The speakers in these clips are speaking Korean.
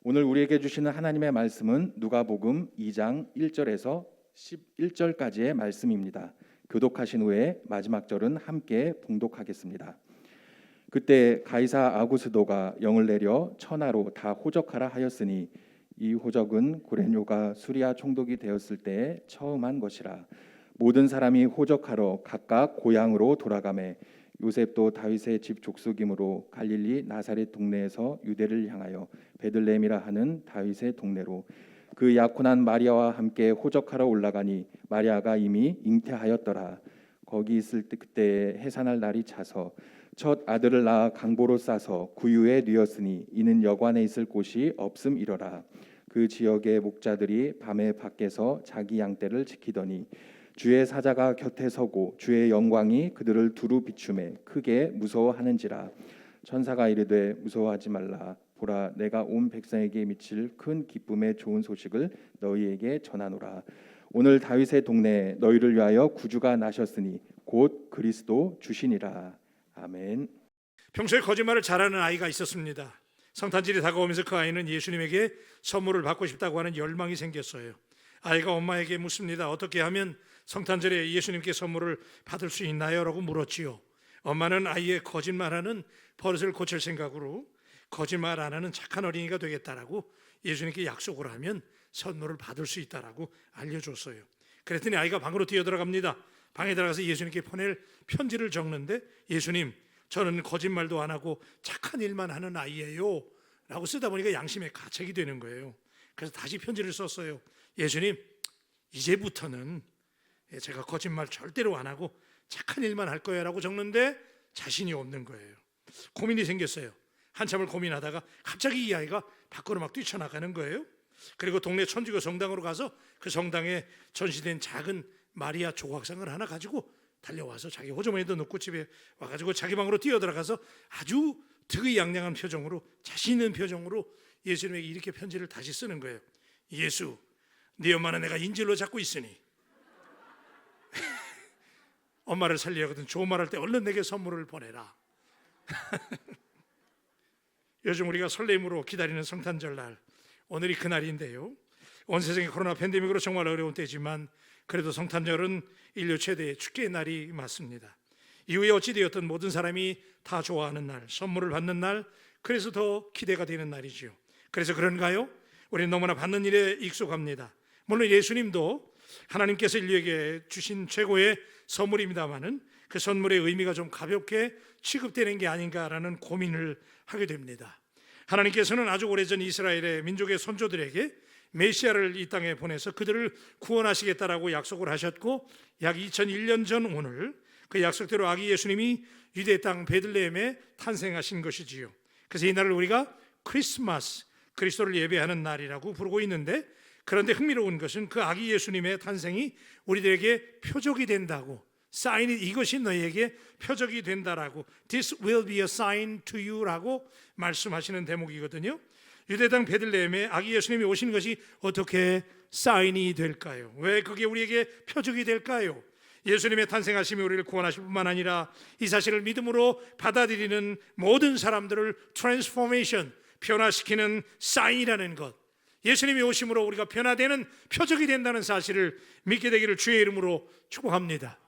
오늘 우리에게 주시는 하나님의 말씀은 누가복음 2장 1절에서 11절까지의 말씀입니다. 교독하신 후에 마지막 절은 함께 봉독하겠습니다. 그때 가이사 아구스도가 영을 내려 천하로 다 호적하라 하였으니 이 호적은 고레뇨가 수리아 총독이 되었을 때에 처음 한 것이라. 모든 사람이 호적하러 각각 고향으로 돌아가매 요셉도 다윗의 집 족속이므로 갈릴리 나사렛 동네에서 유대를 향하여 베들레헴이라 하는 다윗의 동네로 그 약혼한 마리아와 함께 호적하러 올라가니 마리아가 이미 잉태하였더라. 거기 있을 때 그때 해산할 날이 차서 첫 아들을 낳아 강보로 싸서 구유에 뉘었으니 이는 여관에 있을 곳이 없음이러라. 그 지역의 목자들이 밤에 밖에서 자기 양떼를 지키더니 주의 사자가 곁에 서고 주의 영광이 그들을 두루 비추매 크게 무서워하는지라. 천사가 이르되 무서워하지 말라. 보라, 내가 온 백성에게 미칠 큰 기쁨의 좋은 소식을 너희에게 전하노라. 오늘 다윗의 동네에 너희를 위하여 구주가 나셨으니 곧 그리스도 주시니라. 아멘. 평소에 거짓말을 잘하는 아이가 있었습니다. 성탄절이 다가오면서 그 아이는 예수님에게 선물을 받고 싶다고 하는 열망이 생겼어요. 아이가 엄마에게 묻습니다. 어떻게 하면 성탄절에 예수님께 선물을 받을 수 있나요? 라고 물었지요. 엄마는 아이의 거짓말하는 버릇을 고칠 생각으로 거짓말 안 하는 착한 어린이가 되겠다라고 예수님께 약속을 하면 선물을 받을 수 있다라고 알려줬어요. 그랬더니 아이가 방으로 뛰어들어갑니다. 방에 들어가서 예수님께 보낼 편지를 적는데 예수님, 저는 거짓말도 안 하고 착한 일만 하는 아이예요 라고 쓰다 보니까 양심에 가책이 되는 거예요. 그래서 다시 편지를 썼어요. 예수님, 이제부터는 제가 거짓말 절대로 안 하고 착한 일만 할 거예요 라고 적는데 자신이 없는 거예요. 고민이 생겼어요. 한참을 고민하다가 갑자기 이 아이가 밖으로 막 뛰쳐나가는 거예요. 그리고 동네 천주교 성당으로 가서 그 성당에 전시된 작은 마리아 조각상을 하나 가지고 달려와서 자기 호주머니도 넣고 집에 와가지고 자기 방으로 뛰어들어가서 아주 득의양양한 표정으로, 자신 있는 표정으로 예수님에게 이렇게 편지를 다시 쓰는 거예요. 예수, 네 엄마는 내가 인질로 잡고 있으니 엄마를 살리려거든 좋은 말 할 때 얼른 내게 선물을 보내라. 요즘 우리가 설렘으로 기다리는 성탄절 날, 오늘이 그날인데요. 온 세상이 코로나 팬데믹으로 정말 어려운 때지만 그래도 성탄절은 인류 최대의 축제의 날이 맞습니다. 이후에 어찌되었든 모든 사람이 다 좋아하는 날, 선물을 받는 날, 그래서 더 기대가 되는 날이죠. 그래서 그런가요? 우리는 너무나 받는 일에 익숙합니다. 물론 예수님도 하나님께서 인류에게 주신 최고의 선물입니다마는 그 선물의 의미가 좀 가볍게 취급되는 게 아닌가라는 고민을 하게 됩니다. 하나님께서는 아주 오래전 이스라엘의 민족의 선조들에게 메시아를 이 땅에 보내서 그들을 구원하시겠다라고 약속을 하셨고, 약 2001년 전 오늘 그 약속대로 아기 예수님이 유대 땅 베들레헴에 탄생하신 것이지요. 그래서 이 날을 우리가 크리스마스, 그리스도를 예배하는 날이라고 부르고 있는데, 그런데 흥미로운 것은 그 아기 예수님의 탄생이 우리들에게 표적이 된다고, 사인이 이것이 너희에게 표적이 된다라고, This will be a sign to you라고 말씀하시는 대목이거든요. 유대 땅 베들레헴에 아기 예수님이 오신 것이 어떻게 사인이 될까요? 왜 그게 우리에게 표적이 될까요? 예수님의 탄생하심이 우리를 구원하실 뿐만 아니라 이 사실을 믿음으로 받아들이는 모든 사람들을 트랜스포메이션, 변화시키는 사인이라는 것, 예수님이 오심으로 우리가 변화되는 표적이 된다는 사실을 믿게 되기를 주의 이름으로 축복합니다.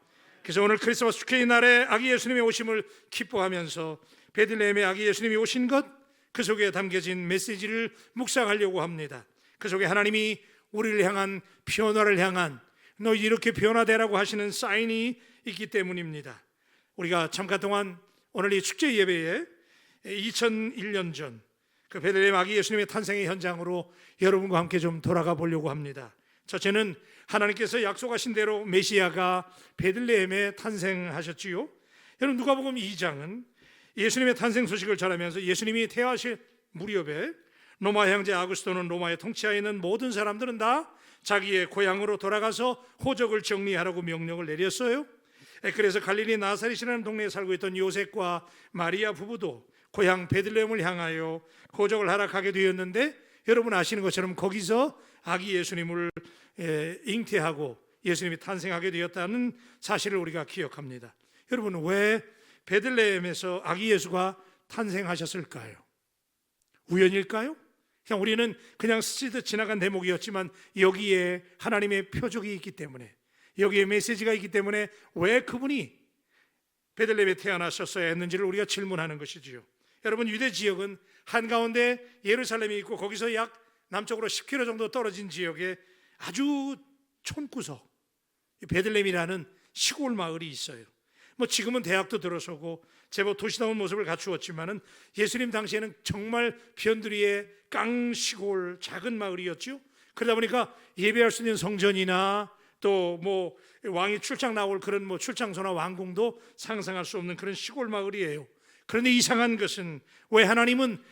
그래서 오늘 크리스마스 축제의 날에 아기 예수님의 오심을 기뻐하면서 베들레헴에 아기 예수님이 오신 것, 그 속에 담겨진 메시지를 묵상하려고 합니다. 그 속에 하나님이 우리를 향한, 변화를 향한, 너 이렇게 변화되라고 하시는 사인이 있기 때문입니다. 우리가 잠깐 동안 오늘 이 축제 예배에 2001년 전 그 베들레헴 아기 예수님의 탄생의 현장으로 여러분과 함께 좀 돌아가 보려고 합니다. 첫째는 하나님께서 약속하신 대로 메시아가 베들레헴에 탄생하셨지요. 여러분, 누가복음 2장은 예수님의 탄생 소식을 전하면서 예수님이 태어나실 무렵에 로마 황제 아구스토는 로마의 통치하에 있는 모든 사람들은 다 자기의 고향으로 돌아가서 호적을 정리하라고 명령을 내렸어요. 그래서 갈릴리 나사렛이라는 동네에 살고 있던 요셉과 마리아 부부도 고향 베들레헴을 향하여 호적을 하러 가게 되었는데, 여러분 아시는 것처럼 거기서 아기 예수님을 잉태하고 예수님이 탄생하게 되었다는 사실을 우리가 기억합니다. 여러분, 왜 베들레헴에서 아기 예수가 탄생하셨을까요? 우연일까요? 그냥 우리는 그냥 스치듯 지나간 대목이었지만 여기에 하나님의 표적이 있기 때문에, 여기에 메시지가 있기 때문에 왜 그분이 베들레헴에 태어나셨어야 했는지를 우리가 질문하는 것이지요. 여러분, 유대 지역은 한가운데 예루살렘이 있고 거기서 약 남쪽으로 10km 정도 떨어진 지역에 아주 촌구석 베들레헴이라는 시골 마을이 있어요. 뭐 지금은 대학도 들어서고 제법 도시다운 모습을 갖추었지만은 예수님 당시에는 정말 변두리의 깡시골 작은 마을이었죠. 그러다 보니까 예배할 수 있는 성전이나 또 뭐 왕이 출장 나올 그런 뭐 출장소나 왕궁도 상상할 수 없는 그런 시골 마을이에요. 그런데 이상한 것은 왜 하나님은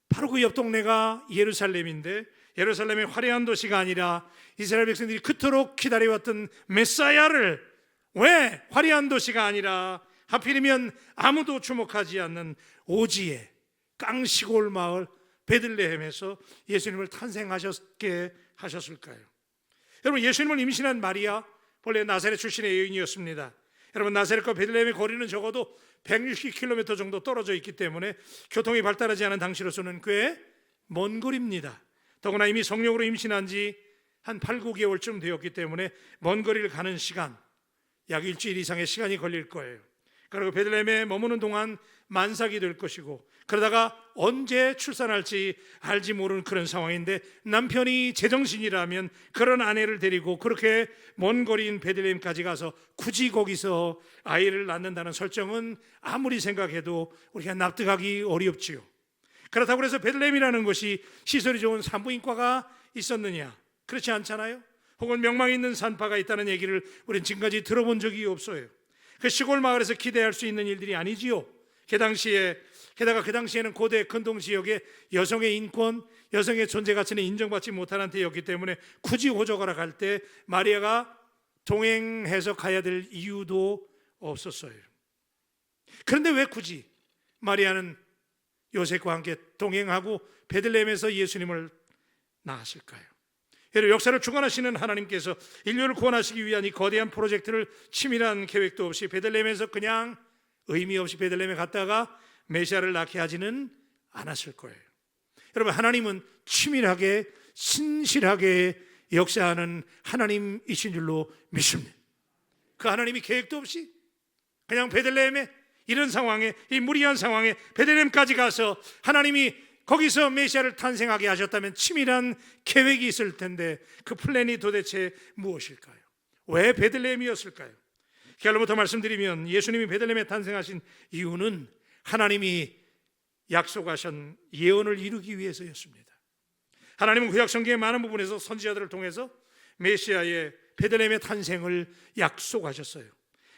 바로 그 옆 동네가 예루살렘인데 예루살렘의 화려한 도시가 아니라 이스라엘 백성들이 그토록 기다려왔던 메사야를 왜 화려한 도시가 아니라 하필이면 아무도 주목하지 않는 오지의 깡시골 마을 베들레헴에서 예수님을 탄생하셨게 하셨을까요? 여러분, 예수님을 임신한 마리아 본래 나사렛 출신의 여인이었습니다. 여러분, 나사렛과 베들레헴의 거리는 적어도 160km 정도 떨어져 있기 때문에 교통이 발달하지 않은 당시로서는 꽤 먼 거리입니다. 더구나 이미 성령으로 임신한 지 한 8, 9개월쯤 되었기 때문에 먼 거리를 가는 시간, 약 일주일 이상의 시간이 걸릴 거예요. 그리고 베들레헴에 머무는 동안 만삭이 될 것이고, 그러다가 언제 출산할지 알지 모르는 그런 상황인데 남편이 제정신이라면 그런 아내를 데리고 그렇게 먼 거리인 베들레헴까지 가서 굳이 거기서 아이를 낳는다는 설정은 아무리 생각해도 우리가 납득하기 어렵지요. 그렇다고 해서 베들레헴이라는 것이 시설이 좋은 산부인과가 있었느냐? 그렇지 않잖아요. 혹은 명망 있는 산파가 있다는 얘기를 우리는 지금까지 들어본 적이 없어요. 그 시골 마을에서 기대할 수 있는 일들이 아니지요. 게다가 그 당시에는 고대 근동 지역의 여성의 인권, 여성의 존재 가치는 인정받지 못하는 때였기 때문에 굳이 호적하러 갈 때 마리아가 동행해서 가야 될 이유도 없었어요. 그런데 왜 굳이 마리아는 요셉과 함께 동행하고 베들레헴에서 예수님을 낳았을까요? 여러분, 역사를 주관하시는 하나님께서 인류를 구원하시기 위한 이 거대한 프로젝트를 치밀한 계획도 없이 베들레헴에서 그냥 의미 없이 베들레헴에 갔다가 메시아를 낳게 하지는 않았을 거예요. 여러분, 하나님은 치밀하게 신실하게 역사하는 하나님이신 줄로 믿습니다. 그 하나님이 계획도 없이 그냥 베들레헴에 이런 상황에, 이 무리한 상황에 베들레헴까지 가서 하나님이 거기서 메시아를 탄생하게 하셨다면 치밀한 계획이 있을 텐데 그 플랜이 도대체 무엇일까요? 왜 베들레헴이었을까요? 결론부터 말씀드리면 예수님이 베들레헴에 탄생하신 이유는 하나님이 약속하신 예언을 이루기 위해서였습니다. 하나님은 구약 성경의 많은 부분에서 선지자들을 통해서 메시아의 베들레헴의 탄생을 약속하셨어요.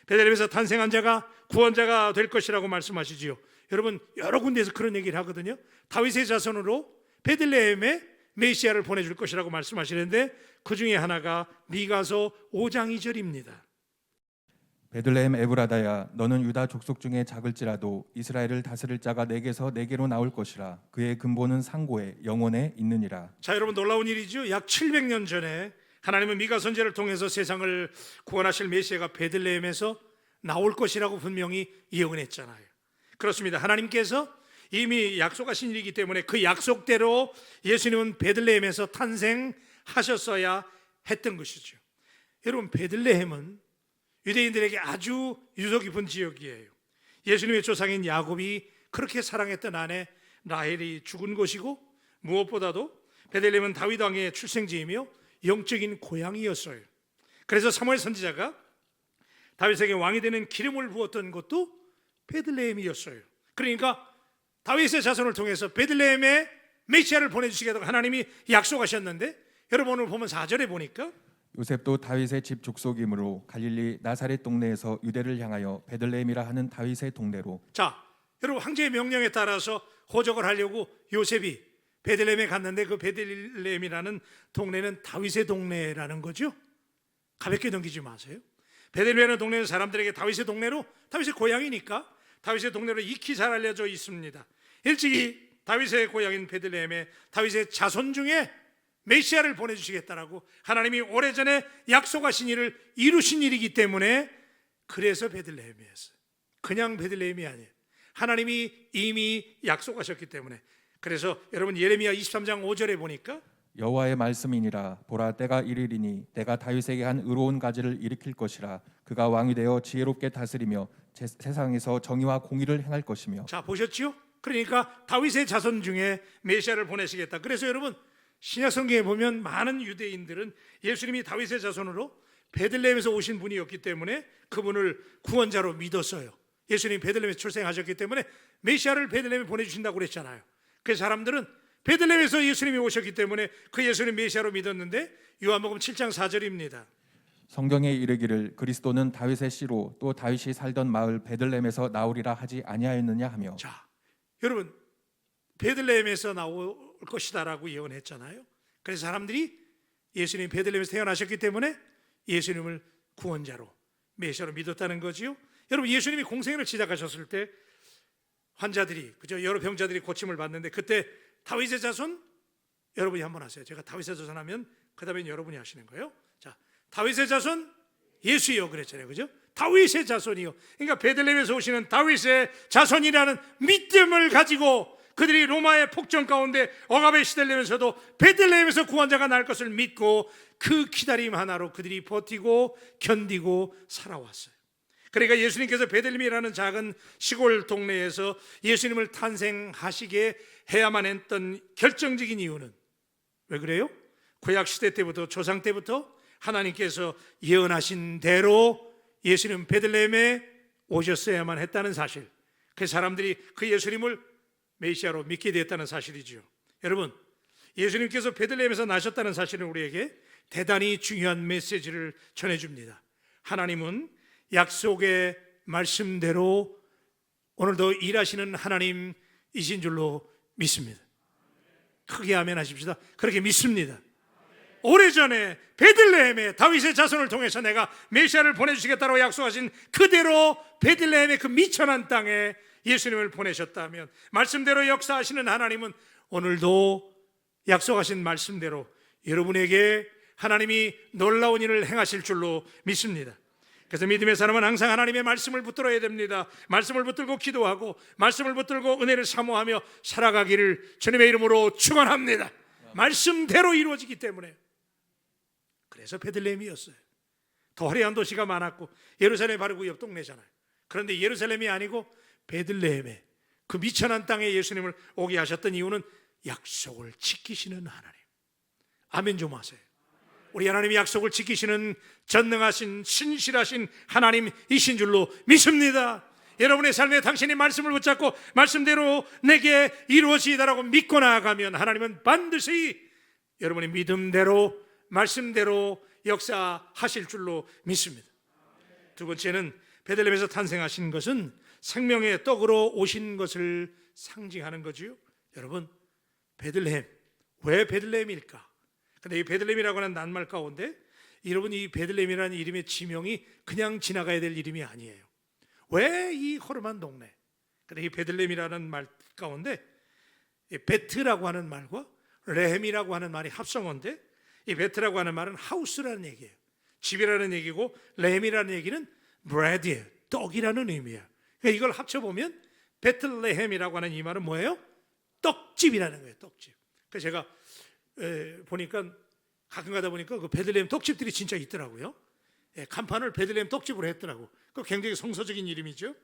베들레헴에서 탄생한 자가 구원자가 될 것이라고 말씀하시지요. 여러분, 여러 군데에서 그런 얘기를 하거든요. 다윗의 자손으로 베들레헴에 메시아를 보내줄 것이라고 말씀하시는데 그 중에 하나가 미가서 5장 2절입니다. 베들레헴 에브라다야, 너는 유다 족속 중에 작을지라도 이스라엘을 다스릴 자가 내게서 내게로 나올 것이라. 그의 근본은 상고에 영원에 있느니라. 자, 여러분, 놀라운 일이죠. 약 700년 전에 하나님은 미가 선지자를 통해서 세상을 구원하실 메시아가 베들레헴에서 나올 것이라고 분명히 예언했잖아요. 그렇습니다. 하나님께서 이미 약속하신 일이기 때문에 그 약속대로 예수님은 베들레헴에서 탄생하셨어야 했던 것이죠. 여러분, 베들레헴은 유대인들에게 아주 유서 깊은 지역이에요. 예수님의 조상인 야곱이 그렇게 사랑했던 아내 라헬이 죽은 곳이고, 무엇보다도 베들레헴은 다윗 왕의 출생지이며 영적인 고향이었어요. 그래서 사무엘 선지자가 다윗에게 왕이 되는 기름을 부었던 것도 베들레헴이었어요. 그러니까 다윗의 자손을 통해서 베들레헴에 메시아를 보내주시겠다고 하나님이 약속하셨는데, 여러분 오늘 보면 4절에 보니까 요셉도 다윗의 집 족속이므로 갈릴리 나사렛 동네에서 유대를 향하여 베들레헴이라 하는 다윗의 동네로. 자, 여러분, 황제의 명령에 따라서 호적을 하려고 요셉이 베들레헴에 갔는데 그 베들레헴이라는 동네는 다윗의 동네라는 거죠. 가볍게 넘기지 마세요. 베들레헴이라는 동네는 사람들에게 다윗의 동네로, 다윗의 고향이니까 다윗의 동네로 익히 잘 알려져 있습니다. 일찍이 다윗의 고향인 베들레헴에 다윗의 자손 중에 메시아를 보내주시겠다라고 하나님이 오래전에 약속하신 일을 이루신 일이기 때문에 그래서 베들레헴이었어요. 그냥 베들레헴이 아니에요. 하나님이 이미 약속하셨기 때문에 그래서 여러분 예레미야 23장 5절에 보니까 여호와의 말씀이니라. 보라, 때가 이르리니 내가 다윗에게 한 의로운 가지를 일으킬 것이라. 그가 왕이 되어 지혜롭게 다스리며 세상에서 정의와 공의를 행할 것이며. 자, 보셨죠? 그러니까 다윗의 자손 중에 메시아를 보내시겠다. 그래서 여러분 신약 성경에 보면 많은 유대인들은 예수님이 다윗의 자손으로 베들레헴에서 오신 분이었기 때문에 그분을 구원자로 믿었어요. 예수님이 베들레헴에서 출생하셨기 때문에 메시아를 베들레헴에 보내주신다고 그랬잖아요. 그 사람들은 베들레헴에서 예수님이 오셨기 때문에 그 예수님 메시아로 믿었는데 요한복음 7장 4절입니다. 성경에 이르기를 그리스도는 다윗의 씨로 또 다윗이 살던 마을 베들레헴에서 나오리라 하지 아니하였느냐 하며. 자, 여러분 베들레헴에서 나올 것이다라고 예언했잖아요. 그래서 사람들이 예수님이 베들레헴에서 태어나셨기 때문에 예수님을 구원자로 메시아로 믿었다는 거지요. 여러분 예수님이 공생애를 시작하셨을 때 환자들이 그죠, 여러 병자들이 고침을 받는데 그때 다윗의 자손 여러분이 한번 하세요. 제가 다윗의 자손 하면 그다음엔 여러분이 하시는 거예요. 자, 다윗의 자손 예수요 그랬잖아요, 그죠? 다윗의 자손이요. 그러니까 베들레헴에서 오시는 다윗의 자손이라는 믿음을 가지고 그들이 로마의 폭정 가운데 억압에 시달리면서도 베들레헴에서 구원자가 날 것을 믿고 그 기다림 하나로 그들이 버티고 견디고 살아왔어요. 그러니까 예수님께서 베들레헴이라는 작은 시골 동네에서 예수님을 탄생하시게 해야만 했던 결정적인 이유는 왜 그래요? 구약 시대 때부터 조상 때부터 하나님께서 예언하신 대로 예수님 베들레헴에 오셨어야만 했다는 사실, 그 사람들이 그 예수님을 메시아로 믿게 되었다는 사실이죠. 여러분 예수님께서 베들레헴에서 나셨다는 사실은 우리에게 대단히 중요한 메시지를 전해줍니다. 하나님은 약속의 말씀대로 오늘도 일하시는 하나님이신 줄로 믿습니다. 크게 아멘 하십시다. 그렇게 믿습니다. 오래전에 베들레헴에 다윗의 자손을 통해서 내가 메시아를 보내주시겠다고 약속하신 그대로 베들레헴의 그 미천한 땅에 예수님을 보내셨다면 말씀대로 역사하시는 하나님은 오늘도 약속하신 말씀대로 여러분에게 하나님이 놀라운 일을 행하실 줄로 믿습니다. 그래서 믿음의 사람은 항상 하나님의 말씀을 붙들어야 됩니다. 말씀을 붙들고 기도하고 말씀을 붙들고 은혜를 사모하며 살아가기를 주님의 이름으로 축원합니다. 말씀대로 이루어지기 때문에. 그래서 베들레헴이었어요. 더 화려한 도시가 많았고 예루살렘 바로 그 옆 동네잖아요. 그런데 예루살렘이 아니고 베들레헴에 그 미천한 땅에 예수님을 오게 하셨던 이유는 약속을 지키시는 하나님. 아멘 좀 하세요. 우리 하나님이 약속을 지키시는 전능하신 신실하신 하나님이신 줄로 믿습니다. 여러분의 삶에 당신이 말씀을 붙잡고 말씀대로 내게 이루어지다라고 믿고 나아가면 하나님은 반드시 여러분의 믿음대로 말씀대로 역사하실 줄로 믿습니다. 두 번째는 베들레헴에서 탄생하신 것은 생명의 떡으로 오신 것을 상징하는 거지요. 여러분 베들레헴, 왜 베들레헴일까? 근데 이 베들레헴이라고 하는 낱말 가운데 여러분 이 베들레헴이라는 이름의 지명이 그냥 지나가야 될 이름이 아니에요. 왜 이 허름한 동네? 근데 이 베들레헴이라는 말 가운데 베트라고 하는 말과 레헴이라고 하는 말이 합성어인데 이 베트라고 하는 말은 하우스라는 얘기예요. 집이라는 얘기고 레헴이라는 얘기는 bread이에요. 떡이라는 의미예요. 그러니까 이걸 합쳐보면 베틀레헴이라고 하는 이 말은 뭐예요? 떡집이라는 거예요. 떡집. 그래서 제가 보니까 가끔 가다 보니까 그 베들레헴 떡집들이 진짜 있더라고요. 간판을 베들레헴 떡집으로 했더라고. 그 굉장히 성서적인 이름이죠.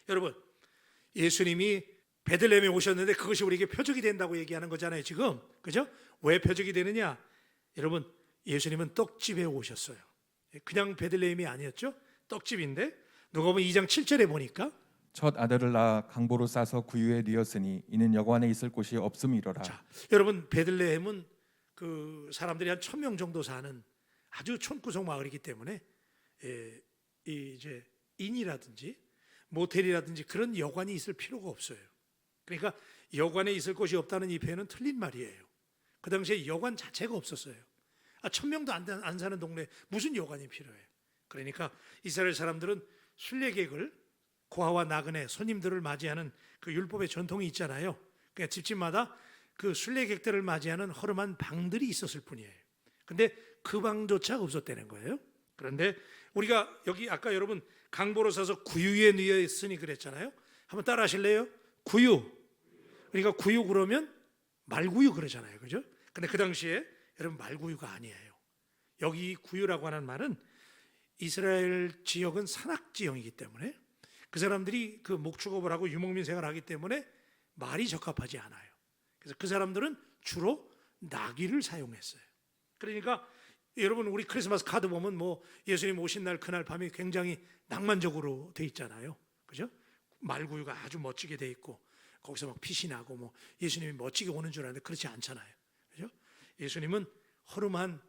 여러분 예수님이 베들레헴에 오셨는데 그것이 우리에게 표적이 된다고 얘기하는 거잖아요 지금. 그죠? 왜 표적이 되느냐? 여러분 예수님은 떡집에 오셨어요. 그냥 베들레헴이 아니었죠. 떡집인데 누가복음 2장 7절에 보니까 첫 아들을 낳아 강보로 싸서 구유에 뉘었으니 이는 여관에 있을 곳이 없음이로라. 자, 여러분 베들레헴은 그 사람들이 한 1,000명 정도 사는 아주 촌구석 마을이기 때문에 이제 인이라든지 모텔이라든지 그런 여관이 있을 필요가 없어요. 그러니까 여관에 있을 곳이 없다는 이 표현은 틀린 말이에요. 그 당시에 여관 자체가 없었어요. 1,000명도 안 사는 동네 무슨 여관이 필요해요. 그러니까 이스라엘 사람들은 순례객을 고아와 나그네 손님들을 맞이하는 그 율법의 전통이 있잖아요. 그러니까 집집마다 그 순례객들을 맞이하는 허름한 방들이 있었을 뿐이에요. 근데 그 방조차 없었다는 거예요. 그런데 우리가 여기 아까 여러분 강보로 싸서 구유에 뉘어 있으니 그랬잖아요. 한번 따라 하실래요? 구유. 우리가 구유 그러면 말구유 그러잖아요, 그죠? 근데 그 당시에 여러분 말구유가 아니에요. 여기 구유라고 하는 말은 이스라엘 지역은 산악 지형이기 때문에 그 사람들이 그 목축업을 하고 유목민 생활을 하기 때문에 말이 적합하지 않아요. 그래서 그 사람들은 주로 나귀를 사용했어요. 그러니까 여러분 우리 크리스마스 카드 보면 뭐 예수님 오신 날 그날 밤이 굉장히 낭만적으로 돼 있잖아요, 그죠? 말구유가 아주 멋지게 돼 있고 거기서 막 빛이 나고 뭐 예수님이 멋지게 오는 줄 아는데 그렇지 않잖아요, 그죠? 예수님은 허름한,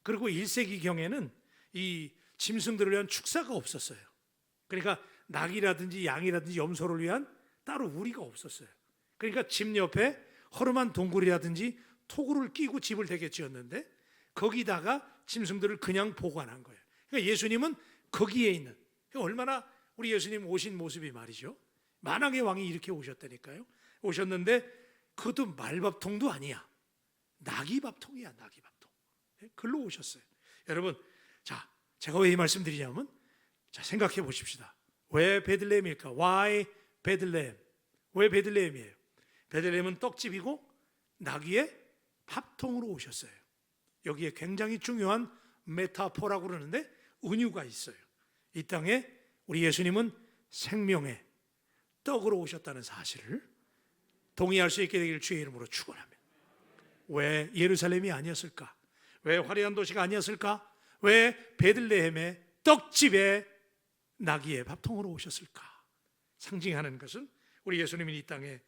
그리고 1세기 경에는 이 짐승들을 위한 축사가 없었어요. 그러니까 낙이라든지 양이라든지 염소를 위한 따로 우리가 없었어요. 그러니까 집 옆에 허름한 동굴이라든지 토구를 끼고 집을 되게 지었는데 거기다가 짐승들을 그냥 보관한 거예요. 그러니까 예수님은 거기에 있는, 얼마나 우리 예수님 오신 모습이 말이죠, 만왕의 왕이 이렇게 오셨다니까요. 오셨는데 그것도 말밥통도 아니야, 나귀밥통이야, 나귀밥통. 글로 오셨어요. 여러분, 자, 제가 왜 이 말씀 드리냐면, 자, 생각해 보십시다. 왜 베들레헴일까? Why 베들레헴? 왜 베들레헴이에요? 베들레헴은 떡집이고 나귀의 밥통으로 오셨어요. 여기에 굉장히 중요한 메타포라고 그러는데 은유가 있어요. 이 땅에 우리 예수님은 생명의 떡으로 오셨다는 사실을 동의할 수 있게 되기를 주의 이름으로 축원합니다. 왜 예루살렘이 아니었을까? 왜 화려한 도시가 아니었을까? 왜 베들레헴의 떡집에 나귀의 밥통으로 오셨을까? 상징하는 것은 우리 예수님이 이 땅에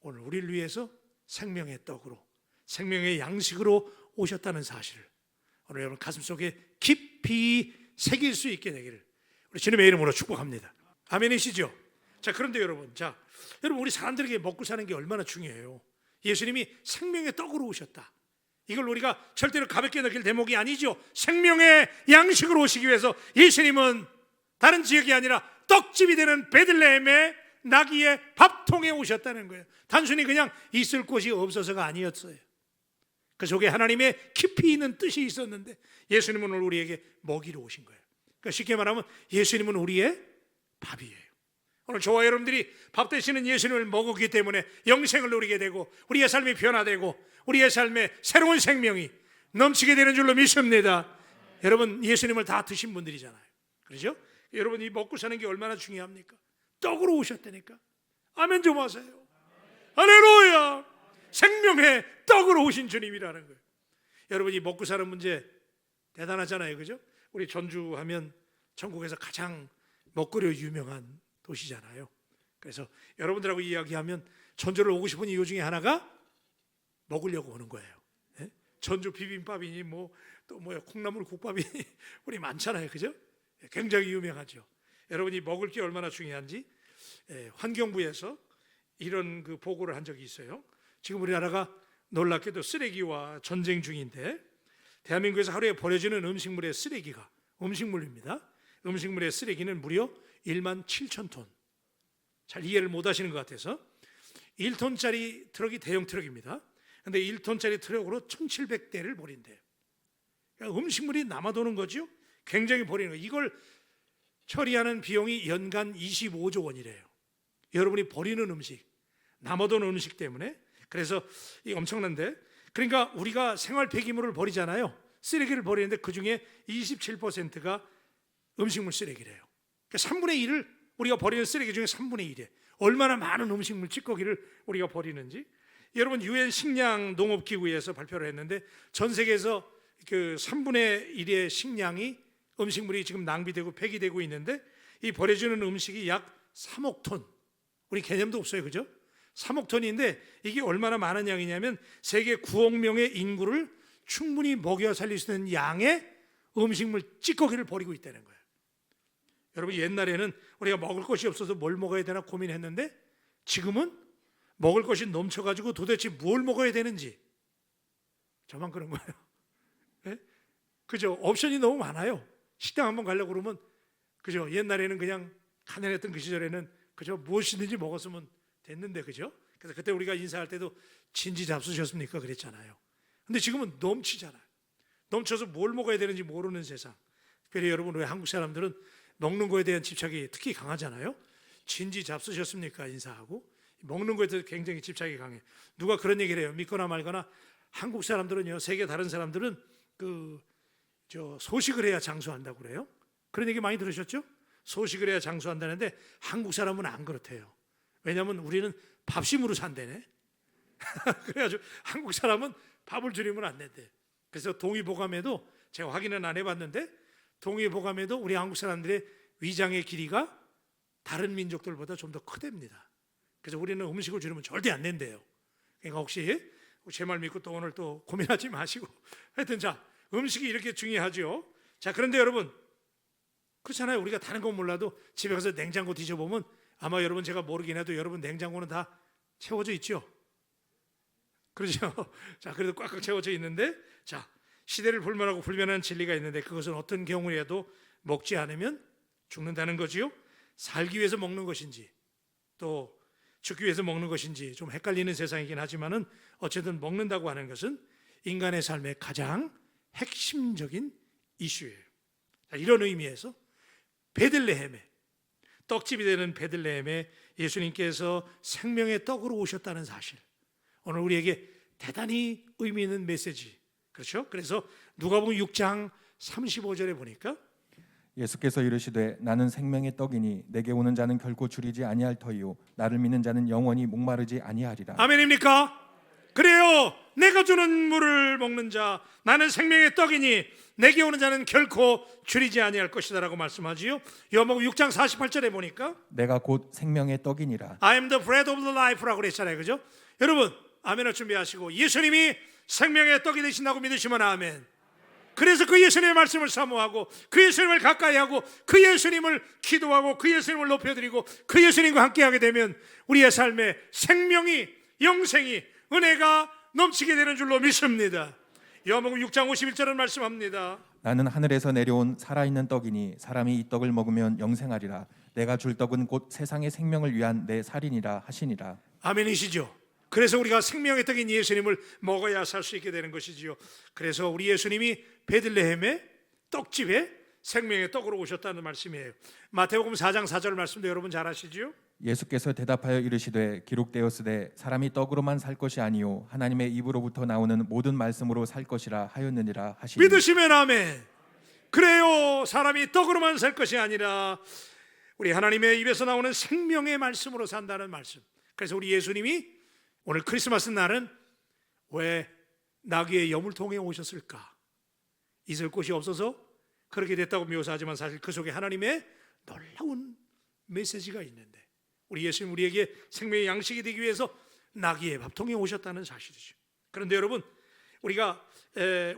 오늘 우리를 위해서 생명의 떡으로, 생명의 양식으로 오셨다는 사실을 오늘 여러분 가슴속에 깊이 새길 수 있게 되기를 우리 주님의 이름으로 축복합니다. 아멘이시죠? 자, 그런데 여러분, 여러분 우리 사람들에게 먹고 사는 게 얼마나 중요해요. 예수님이 생명의 떡으로 오셨다. 이걸 우리가 절대로 가볍게 느낄 대목이 아니죠. 생명의 양식으로 오시기 위해서 예수님은 다른 지역이 아니라 떡집이 되는 베들레헴의 나귀의 밥통에 오셨다는 거예요. 단순히 그냥 있을 곳이 없어서가 아니었어요. 그 속에 하나님의 깊이 있는 뜻이 있었는데 예수님은 오늘 우리에게 먹이러 오신 거예요. 그러니까 쉽게 말하면 예수님은 우리의 밥이에요. 오늘 저와 여러분들이 밥 되시는 예수님을 먹었기 때문에 영생을 누리게 되고 우리의 삶이 변화되고 우리의 삶에 새로운 생명이 넘치게 되는 줄로 믿습니다. 여러분 예수님을 다 드신 분들이잖아요, 그렇죠? 여러분 이 먹고 사는 게 얼마나 중요합니까? 떡으로 오셨다니까. 아멘 좀 하세요. 할렐루야. 생명의 떡으로 오신 주님이라는 거예요. 여러분 이 먹고 사는 문제 대단하잖아요, 그죠? 우리 전주 하면 전국에서 가장 먹거리로 유명한 도시잖아요. 그래서 여러분들하고 이야기하면 전주를 오고 싶은 이유 중에 하나가 먹으려고 오는 거예요. 예? 전주 비빔밥이니 또 콩나물 국밥이니 우리 많잖아요, 그죠? 굉장히 유명하죠. 여러분이 먹을 게 얼마나 중요한지 환경부에서 이런 그 보고를 한 적이 있어요. 지금 우리나라가 놀랍게도 쓰레기와 전쟁 중인데 대한민국에서 하루에 버려지는 음식물의 쓰레기가 음식물입니다. 음식물의 쓰레기는 무려 1만 7천 톤. 잘 이해를 못 하시는 것 같아서 1톤짜리 트럭이 대형 트럭입니다. 근데 1톤짜리 트럭으로 1,700대를 버린대요. 그러니까 음식물이 남아도는 거죠. 굉장히 버리는 거예요. 이걸 처리하는 비용이 연간 25조 원이래요. 여러분이 버리는 음식, 남아도는 음식 때문에. 그래서 이 엄청난데, 그러니까 우리가 생활 폐기물을 버리잖아요. 쓰레기를 버리는데 그 중에 27%가 음식물 쓰레기래요. 그러니까 3분의 1을 우리가 버리는 쓰레기 중에 3분의 1이에요. 얼마나 많은 음식물 찌꺼기를 우리가 버리는지. 여러분 유엔 식량 농업기구에서 발표를 했는데 전 세계에서 그 3분의 1의 식량이 음식물이 지금 낭비되고 폐기되고 있는데 이 버려지는 음식이 약 3억 톤. 우리 개념도 없어요, 그죠? 3억 톤인데 이게 얼마나 많은 양이냐면 세계 9억 명의 인구를 충분히 먹여 살릴 수 있는 양의 음식물 찌꺼기를 버리고 있다는 거예요. 여러분 옛날에는 우리가 먹을 것이 없어서 뭘 먹어야 되나 고민했는데 지금은 먹을 것이 넘쳐가지고 도대체 뭘 먹어야 되는지 저만 그런 거예요. 네? 그죠? 옵션이 너무 많아요. 식당 한번 가려고 그러면 그죠? 옛날에는 그냥 가난했던 그 시절에는 그죠? 무엇이든지 먹었으면 됐는데 그죠? 그래서 그때 우리가 인사할 때도 진지 잡수셨습니까? 그랬잖아요. 근데 지금은 넘치잖아요. 넘쳐서 뭘 먹어야 되는지 모르는 세상. 특별히 여러분 왜 한국 사람들은 먹는 거에 대한 집착이 특히 강하잖아요. 진지 잡수셨습니까? 인사하고 먹는 거에 대해서 굉장히 집착이 강해. 누가 그런 얘기를 해요. 믿거나 말거나 한국 사람들은요, 세계 다른 사람들은 소식을 해야 장수한다고 그래요. 그런 얘기 많이 들으셨죠? 소식을 해야 장수한다는데 한국 사람은 안 그렇대요. 왜냐하면 우리는 밥심으로 산대네. 그래가지고 한국 사람은 밥을 줄이면 안 된대. 그래서 동의보감에도 제가 확인은 안 해봤는데 동의보감에도 우리 한국 사람들의 위장의 길이가 다른 민족들보다 좀 더 크답니다. 그래서 우리는 음식을 줄이면 절대 안 된대요. 그러니까 혹시 제 말 믿고 또 오늘 또 고민하지 마시고 하여튼 자, 음식이 이렇게 중요하죠. 자, 그런데 여러분 그렇잖아요. 우리가 다른 건 몰라도 집에 가서 냉장고 뒤져보면 아마 여러분 제가 모르긴 해도 여러분 냉장고는 다 채워져 있죠. 그렇죠. 자, 그래도 꽉꽉 채워져 있는데 자, 시대를 불면하고 불면한 진리가 있는데 그것은 어떤 경우에도 먹지 않으면 죽는다는 거지요. 살기 위해서 먹는 것인지 또 죽기 위해서 먹는 것인지 좀 헷갈리는 세상이긴 하지만은 어쨌든 먹는다고 하는 것은 인간의 삶의 가장 핵심적인 이슈예요. 자, 이런 의미에서 베들레헴에 떡집이 되는 베들레헴에 예수님께서 생명의 떡으로 오셨다는 사실, 오늘 우리에게 대단히 의미 있는 메시지. 그렇죠? 그래서 누가복음 6장 35절에 보니까 예수께서 이르시되 나는 생명의 떡이니 내게 오는 자는 결코 줄이지 아니할 터이요 나를 믿는 자는 영원히 목마르지 아니하리라. 아멘입니까? 그래요. 내가 주는 물을 먹는 자 나는 생명의 떡이니 내게 오는 자는 결코 줄이지 아니할 것이다라고 말씀하지요. 요한복음 6장 48절에 보니까 내가 곧 생명의 떡이니라. I am the bread of the life라고 그랬잖아요. 그죠? 여러분 아멘을 준비하시고 예수님이 생명의 떡이 되신다고 믿으시면 아멘. 그래서 그 예수님의 말씀을 사모하고 그 예수님을 가까이하고 그 예수님을 기도하고 그 예수님을 높여드리고 그 예수님과 함께하게 되면 우리의 삶에 생명이, 영생이, 은혜가 넘치게 되는 줄로 믿습니다. 요한복음 6장 51절은 말씀합니다. 나는 하늘에서 내려온 살아있는 떡이니 사람이 이 떡을 먹으면 영생하리라. 내가 줄 떡은 곧 세상의 생명을 위한 내 살이니라 하시니라. 아멘이시죠? 그래서 우리가 생명의 떡인 예수님을 먹어야 살 수 있게 되는 것이지요. 그래서 우리 예수님이 베들레헴의 떡집에 생명의 떡으로 오셨다는 말씀이에요. 마태복음 4장 4절 말씀도 여러분 잘 아시죠? 예수께서 대답하여 이르시되 기록되었으되 사람이 떡으로만 살 것이 아니요 하나님의 입으로부터 나오는 모든 말씀으로 살 것이라 하였느니라 하시니. 믿으시면 아멘. 그래요. 사람이 떡으로만 살 것이 아니라 우리 하나님의 입에서 나오는 생명의 말씀으로 산다는 말씀. 그래서 우리 예수님이 오늘 크리스마스 날은 왜 나귀의 여물통에 오셨을까? 있을 곳이 없어서 그렇게 됐다고 묘사하지만 사실 그 속에 하나님의 놀라운 메시지가 있는데 우리 예수님 우리에게 생명의 양식이 되기 위해서 나귀의 밥통에 오셨다는 사실이죠. 그런데 여러분 우리가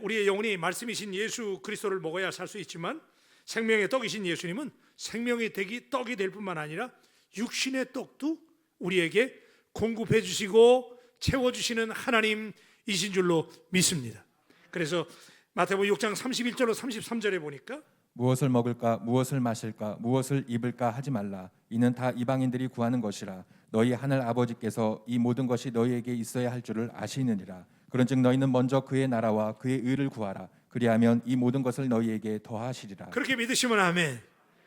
우리의 영혼이 말씀이신 예수 그리스도를 먹어야 살 수 있지만 생명의 떡이신 예수님은 생명의 떡이 될 뿐만 아니라 육신의 떡도 우리에게 공급해 주시고 채워주시는 하나님이신 줄로 믿습니다. 그래서 마태복음 6장 31절로 33절에 보니까 무엇을 먹을까 무엇을 마실까 무엇을 입을까 하지 말라. 이는 다 이방인들이 구하는 것이라. 너희 하늘 아버지께서 이 모든 것이 너희에게 있어야 할 줄을 아시느니라. 그런즉 너희는 먼저 그의 나라와 그의 의를 구하라. 그리하면 이 모든 것을 너희에게 더하시리라. 그렇게 믿으시면 아멘.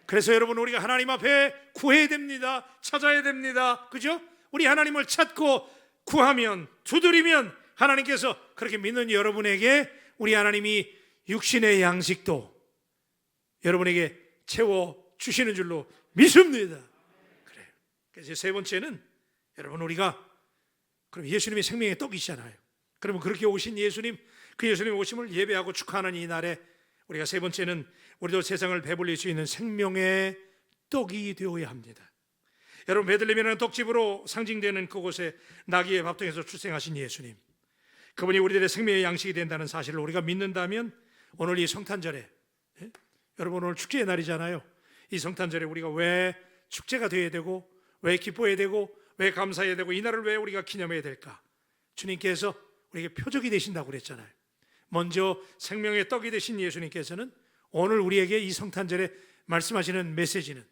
그래서 여러분 우리가 하나님 앞에 구해야 됩니다. 찾아야 됩니다. 그죠? 우리 하나님을 찾고 구하면 두드리면 하나님께서 그렇게 믿는 여러분에게 우리 하나님이 육신의 양식도 여러분에게 채워주시는 줄로 믿습니다. 그래요. 그래서 세 번째는 여러분 우리가 그럼 예수님이 생명의 떡이시잖아요. 그러면 그렇게 오신 예수님, 그 예수님의 오심을 예배하고 축하하는 이 날에 우리가 세 번째는 우리도 세상을 배불릴 수 있는 생명의 떡이 되어야 합니다. 여러분 베들레헴이라는 떡집으로 상징되는 그곳에 나귀의 밥통에서 출생하신 예수님, 그분이 우리들의 생명의 양식이 된다는 사실을 우리가 믿는다면 오늘 이 성탄절에 여러분 오늘 축제의 날이잖아요. 이 성탄절에 우리가 왜 축제가 되어야 되고 왜 기뻐해야 되고 왜 감사해야 되고 이 날을 왜 우리가 기념해야 될까? 주님께서 우리에게 표적이 되신다고 그랬잖아요. 먼저 생명의 떡이 되신 예수님께서는 오늘 우리에게 이 성탄절에 말씀하시는 메시지는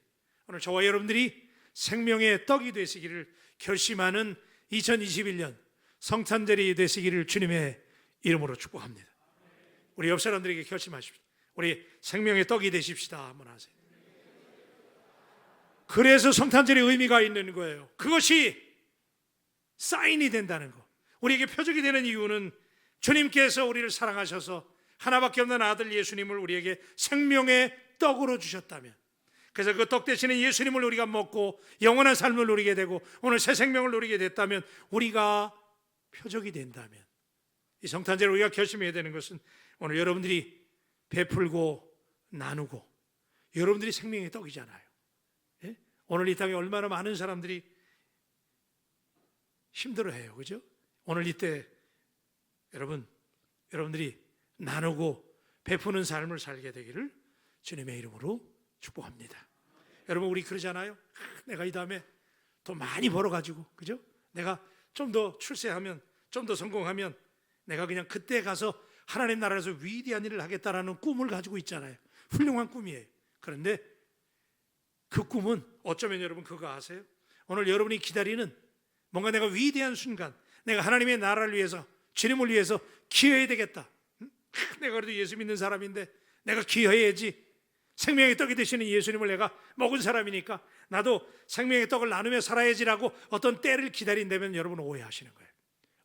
오늘 저와 여러분들이 생명의 떡이 되시기를 결심하는 2021년 성탄절이 되시기를 주님의 이름으로 축복합니다. 우리 옆 사람들에게 결심하십시오. 우리 생명의 떡이 되십시다. 한번 하세요. 그래서 성탄절의 의미가 있는 거예요. 그것이 사인이 된다는 것, 우리에게 표적이 되는 이유는 주님께서 우리를 사랑하셔서 하나밖에 없는 아들 예수님을 우리에게 생명의 떡으로 주셨다면, 그래서 그 떡 대신에 예수님을 우리가 먹고 영원한 삶을 누리게 되고 오늘 새 생명을 누리게 됐다면, 우리가 표적이 된다면, 이 성탄절을 우리가 결심해야 되는 것은 오늘 여러분들이 베풀고 나누고, 여러분들이 생명의 떡이잖아요. 예? 오늘 이 땅에 얼마나 많은 사람들이 힘들어해요, 그죠? 오늘 이때 여러분들이 나누고 베푸는 삶을 살게 되기를 주님의 이름으로 축복합니다. 여러분, 우리 그러잖아요. 내가 이 다음에 더 많이 벌어가지고, 그죠? 내가 좀 더 출세하면, 좀 더 성공하면 내가 그냥 그때 가서 하나님 나라에서 위대한 일을 하겠다라는 꿈을 가지고 있잖아요. 훌륭한 꿈이에요. 그런데 그 꿈은 어쩌면 여러분 그거 아세요? 오늘 여러분이 기다리는 뭔가 내가 위대한 순간, 내가 하나님의 나라를 위해서, 주님을 위해서 기여해야 되겠다. 내가 그래도 예수 믿는 사람인데 내가 기여해야지. 생명의 떡이 되시는 예수님을 내가 먹은 사람이니까 나도 생명의 떡을 나누며 살아야지라고 어떤 때를 기다린다면 여러분 오해하시는 거예요.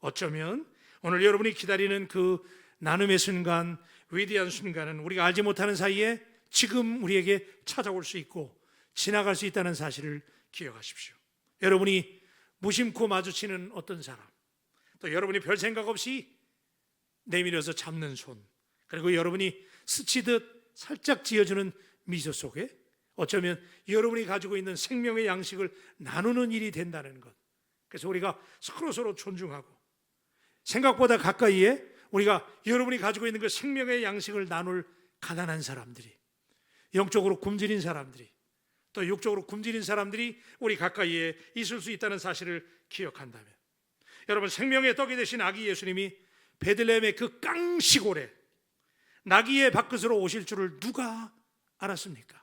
어쩌면 오늘 여러분이 기다리는 그 나눔의 순간, 위대한 순간은 우리가 알지 못하는 사이에 지금 우리에게 찾아올 수 있고 지나갈 수 있다는 사실을 기억하십시오. 여러분이 무심코 마주치는 어떤 사람, 또 여러분이 별 생각 없이 내밀어서 잡는 손, 그리고 여러분이 스치듯 살짝 지어주는 미소 속에 어쩌면 여러분이 가지고 있는 생명의 양식을 나누는 일이 된다는 것. 그래서 우리가 서로 존중하고 생각보다 가까이에 우리가 여러분이 가지고 있는 그 생명의 양식을 나눌 가난한 사람들이, 영적으로 굶주린 사람들이, 또 육적으로 굶주린 사람들이 우리 가까이에 있을 수 있다는 사실을 기억한다면, 여러분, 생명의 떡이 되신 아기 예수님이 베들레헴의 그 깡시골에 나귀의 밥그릇으로 오실 줄을 누가 알았습니까?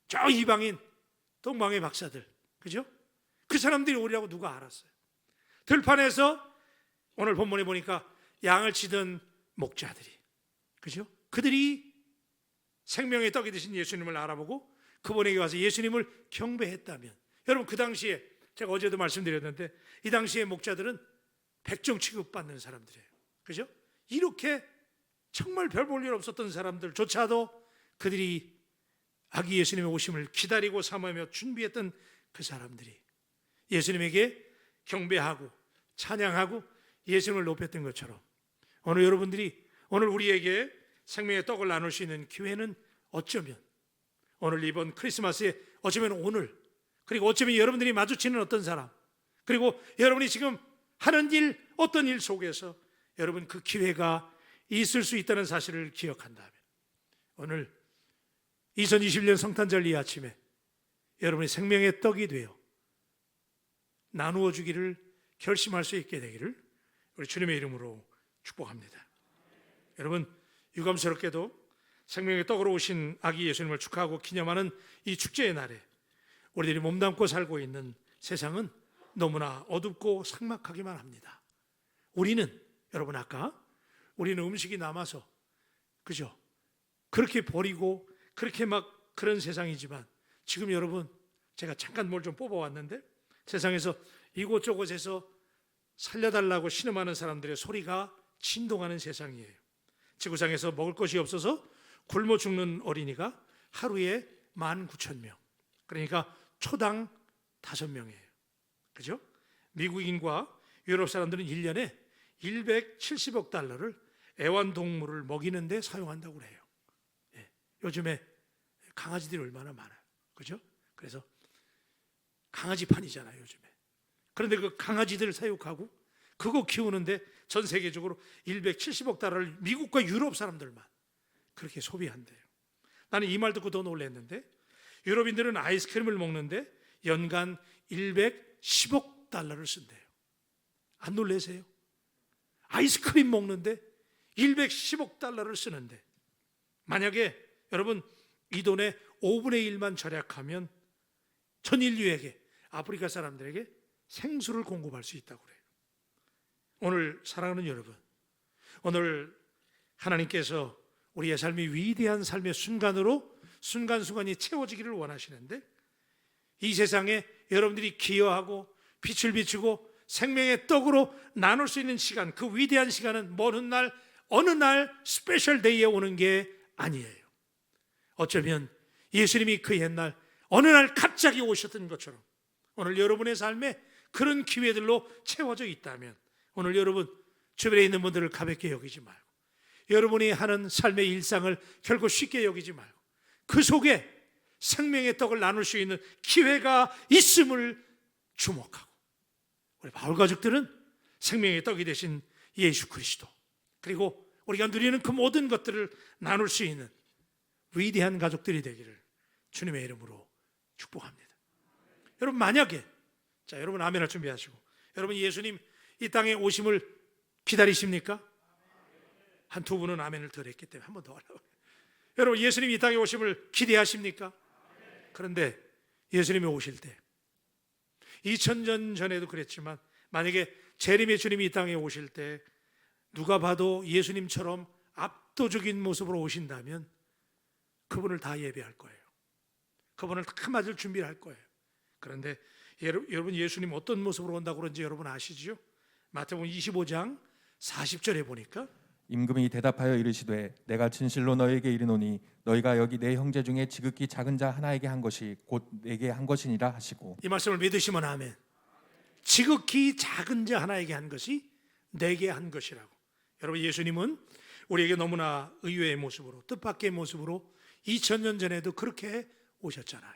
저 이방인 동방의 박사들, 그죠? 그 사람들이 오리라고 누가 알았어요? 들판에서 오늘 본문에 보니까 양을 치던 목자들이, 그죠? 그들이 생명의 떡이 되신 예수님을 알아보고 그분에게 와서 예수님을 경배했다면, 여러분, 그 당시에 제가 어제도 말씀드렸는데 이 당시에 목자들은 백정 취급받는 사람들이에요, 그죠? 이렇게 정말 별 볼 일 없었던 사람들조차도 그들이 아기 예수님의 오심을 기다리고 사모하며 준비했던 그 사람들이 예수님에게 경배하고 찬양하고 예수님을 높였던 것처럼, 오늘 여러분들이, 오늘 우리에게 생명의 떡을 나눌 수 있는 기회는 어쩌면 오늘 이번 크리스마스에, 어쩌면 오늘, 그리고 어쩌면 여러분들이 마주치는 어떤 사람, 그리고 여러분이 지금 하는 일, 어떤 일 속에서 여러분 그 기회가 있을 수 있다는 사실을 기억한다면, 오늘 2021년 성탄절 이 아침에 여러분의 생명의 떡이 되어 나누어 주기를 결심할 수 있게 되기를 우리 주님의 이름으로 축복합니다. 여러분, 유감스럽게도 생명의 떡으로 오신 아기 예수님을 축하하고 기념하는 이 축제의 날에 우리들이 몸담고 살고 있는 세상은 너무나 어둡고 삭막하기만 합니다. 우리는, 여러분, 아까 우리는 음식이 남아서, 그죠? 그렇게 버리고 그렇게 막 그런 세상이지만, 지금 여러분, 제가 잠깐 뭘 좀 뽑아왔는데 세상에서 이곳저곳에서 살려달라고 신음하는 사람들의 소리가 진동하는 세상이에요. 지구상에서 먹을 것이 없어서 굶어 죽는 어린이가 하루에 19,000명, 그러니까 초당 5명이에요, 그죠? 미국인과 유럽 사람들은 1년에 170억 달러를 애완동물을 먹이는 데 사용한다고 해요. 예, 요즘에 강아지들이 얼마나 많아요, 그죠? 그래서 강아지판이잖아요, 요즘에. 그런데 그 강아지들을 사육하고 그거 키우는데 전 세계적으로 170억 달러를 미국과 유럽 사람들만 그렇게 소비한대요. 나는 이 말 듣고 더 놀랐는데, 유럽인들은 아이스크림을 먹는데 연간 110억 달러를 쓴대요. 안 놀라세요? 아이스크림 먹는데 110억 달러를 쓰는데, 만약에 여러분 이 돈의 5분의 1만 절약하면 전 인류에게, 아프리카 사람들에게 생수를 공급할 수 있다고 그래요. 오늘 사랑하는 여러분, 오늘 하나님께서 우리의 삶이 위대한 삶의 순간으로 순간순간이 채워지기를 원하시는데, 이 세상에 여러분들이 기여하고 빛을 비추고 생명의 떡으로 나눌 수 있는 시간, 그 위대한 시간은 먼 훗날 어느 날 스페셜 데이에 오는 게 아니에요. 어쩌면 예수님이 그 옛날 어느 날 갑자기 오셨던 것처럼 오늘 여러분의 삶에 그런 기회들로 채워져 있다면 오늘 여러분 주변에 있는 분들을 가볍게 여기지 말고 여러분이 하는 삶의 일상을 결코 쉽게 여기지 말고 그 속에 생명의 떡을 나눌 수 있는 기회가 있음을 주목하고 우리 바울 가족들은 생명의 떡이 되신 예수 그리스도 그리고 우리가 누리는 그 모든 것들을 나눌 수 있는 위대한 가족들이 되기를 주님의 이름으로 축복합니다. 여러분 만약에 자 여러분 아멘을 준비하시고 여러분 예수님 이 땅에 오심을 기다리십니까? 한 두 분은 아멘을 덜 했기 때문에 한 번 더 하려고. 여러분 예수님 이 땅에 오심을 기대하십니까? 그런데 예수님이 오실 때 2000년 전에도 그랬지만 만약에 재림의 주님이 이 땅에 오실 때 누가 봐도 예수님처럼 압도적인 모습으로 오신다면 그분을 다 예배할 거예요. 그분을 다 맞을 준비를 할 거예요. 그런데 여러분 예수님 어떤 모습으로 온다고 그런지 여러분 아시죠? 마태복음 25장 40절에 보니까 임금이 대답하여 이르시되 내가 진실로 너에게 이르노니 너희가 여기 내 형제 중에 지극히 작은 자 하나에게 한 것이 곧 내게 한 것이니라 하시고 이 말씀을 믿으시면 아멘. 지극히 작은 자 하나에게 한 것이 내게 한 것이라고. 여러분 예수님은 우리에게 너무나 의외의 모습으로 뜻밖의 모습으로 2000년 전에도 그렇게 오셨잖아요.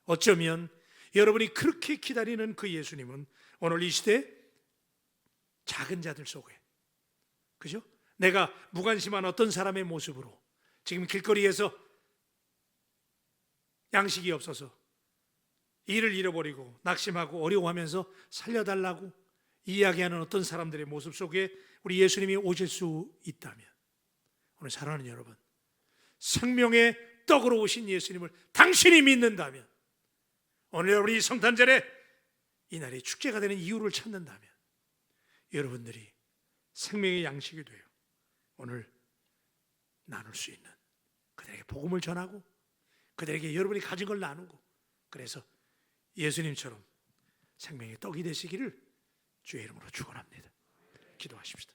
어쩌면 여러분이 그렇게 기다리는 그 예수님은 오늘 이 시대 작은 자들 속에 그죠? 내가 무관심한 어떤 사람의 모습으로 지금 길거리에서 양식이 없어서 일을 잃어버리고 낙심하고 어려워하면서 살려달라고 이야기하는 어떤 사람들의 모습 속에 우리 예수님이 오실 수 있다면 오늘 사랑하는 여러분 생명의 떡으로 오신 예수님을 당신이 믿는다면 오늘 우리 성탄절에 이 날이 축제가 되는 이유를 찾는다면 여러분들이 생명의 양식이 되어 오늘 나눌 수 있는 그들에게 복음을 전하고 그들에게 여러분이 가진 걸 나누고 그래서 예수님처럼 생명의 떡이 되시기를 주의 이름으로 축원합니다. 기도하십시다.